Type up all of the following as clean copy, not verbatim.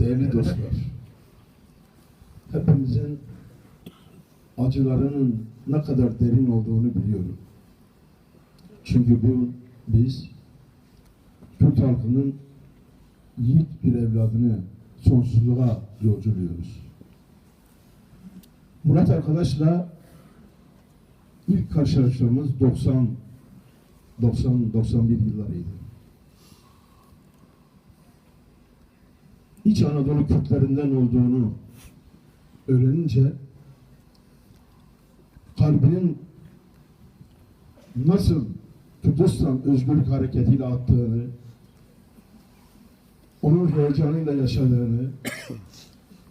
değerli dostlar, hepimizin acılarının ne kadar derin olduğunu biliyorum. Çünkü biz Kürt halkının yiğit bir evladını sonsuzluğa yolculuyoruz. Murat arkadaşla ilk karşılaşmamız 90-91 yıllarıydı. İç Anadolu Kürtlerinden olduğunu öğrenince kalbinin nasıl Kürdistan özgürlük hareketiyle attığını, onun heyecanıyla yaşadığını,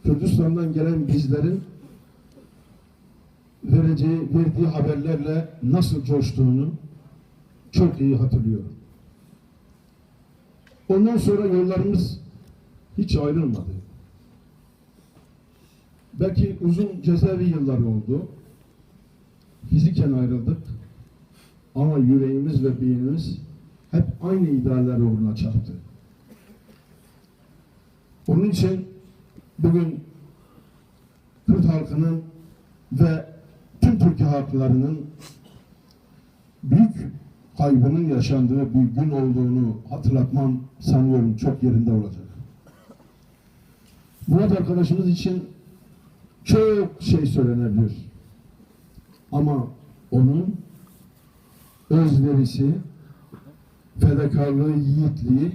Kürdistan'dan gelen bizlerin verdiği haberlerle nasıl coştuğunu çok iyi hatırlıyorum. Ondan sonra yollarımız hiç ayrılmadı. Belki uzun cezaevi yılları oldu. Fiziken ayrıldık. Ama yüreğimiz ve beynimiz hep aynı idealler uğruna çarptı. Onun için bugün Kürt halkının ve tüm Türkiye halklarının büyük kaybının yaşandığı bir gün olduğunu hatırlatmam sanıyorum çok yerinde olacak. Murat arkadaşımız için çok şey söylenebilir. Ama onun özverisi, fedakarlığı, yiğitliği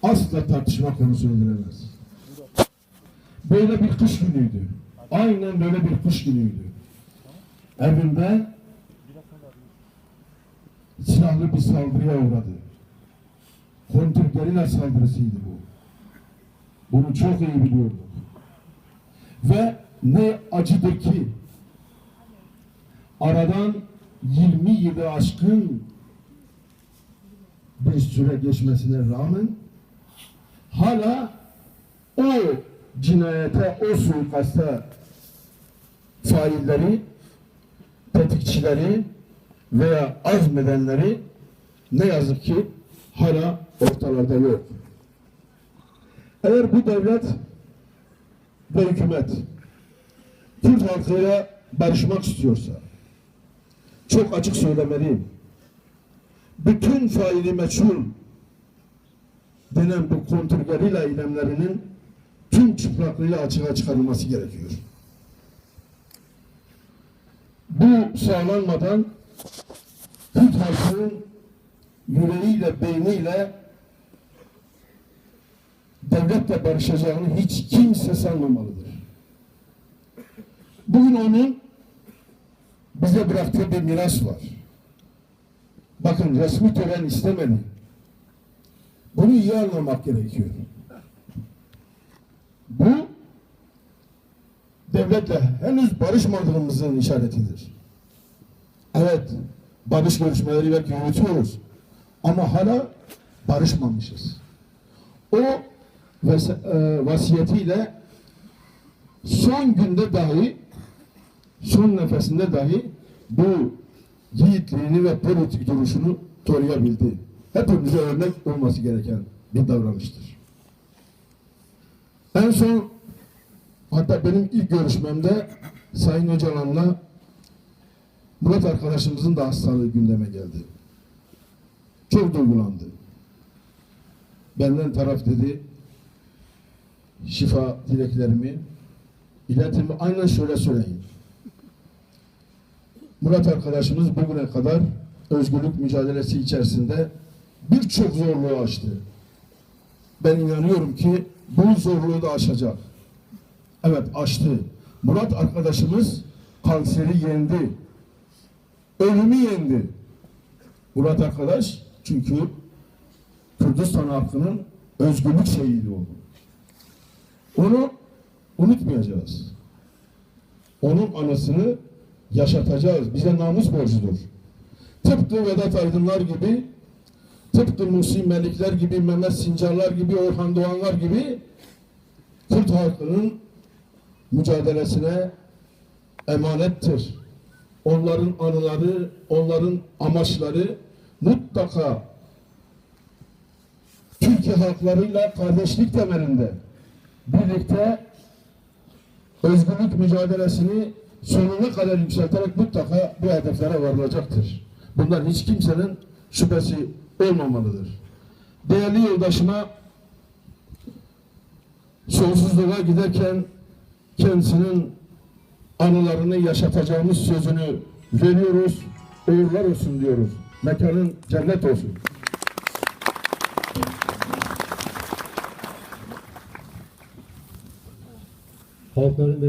asla tartışma konusu edilemez. Böyle bir kış günüydü. Aynen böyle bir kış günüydü. Evinde silahlı bir saldırıya uğradı. Kontrgerilla saldırısıydı bu. Bunu çok iyi biliyorduk. Ve ne acıdır ki aradan 20 yılı aşkın bir süre geçmesine rağmen hala o cinayete, o suikasta failleri, tetikçileri veya azmedenleri ne yazık ki hala ortalarda yok. Eğer bu devlet ve hükümet Kürt halkıyla barışmak istiyorsa çok açık söylemeliyim. Bütün faili meçhul denen bu kontrgerilla eylemlerinin tüm çıplaklığıyla açığa çıkarılması gerekiyor. Bu sağlanmadan Kürt halkının yüreğiyle, beyniyle devletle barışacağını hiç kimse sanmamalıdır. Bugün onun bize bıraktığı bir miras var. Bakın resmi tören istemedi. Bunu iyi anlamak gerekiyor. Bu devletle henüz barışmadığımızın işaretidir. Evet, barış görüşmeleri belki yürütüyoruz. Ama hala barışmamışız. O vasiyetiyle son günde dahi, son nefesinde dahi bu yiğitliğini ve politik duruşunu koruyabildi. Hepimize örnek olması gereken bir davranıştır. En son, hatta benim ilk görüşmemde Sayın Öcalan'la Murat arkadaşımızın da hastalığı gündeme geldi. Çok duygulandı. Benden taraf dedi, şifa dileklerimi, iletimi aynen şöyle söyleyin. Murat arkadaşımız bugüne kadar özgürlük mücadelesi içerisinde birçok zorluğu aştı. Ben inanıyorum ki bu zorluğu da aşacak. Evet, aştı. Murat arkadaşımız kanseri yendi. Ölümü yendi. Murat arkadaş çünkü Kürdistan halkının özgürlük şehidi oldu. Onu unutmayacağız. Onun anısını yaşatacağız. Bize namus borcudur. Tıpkı Vedat Aydınlar gibi, tıpkı Muhsin Melikler gibi, Mehmet Sincarlar gibi, Orhan Doğanlar gibi Kürt halkının mücadelesine emanettir. Onların anıları, onların amaçları mutlaka Türkiye halklarıyla kardeşlik temelinde birlikte özgürlük mücadelesini sonuna kadar yükselterek mutlaka bu hedeflere varılacaktır. Bundan hiç kimsenin şüphesi olmamalıdır. Değerli yoldaşıma sonsuzluğa giderken kendisinin anılarını yaşatacağımız sözünü veriyoruz. Uğurlar olsun diyoruz. Mekanın cennet olsun. Halkların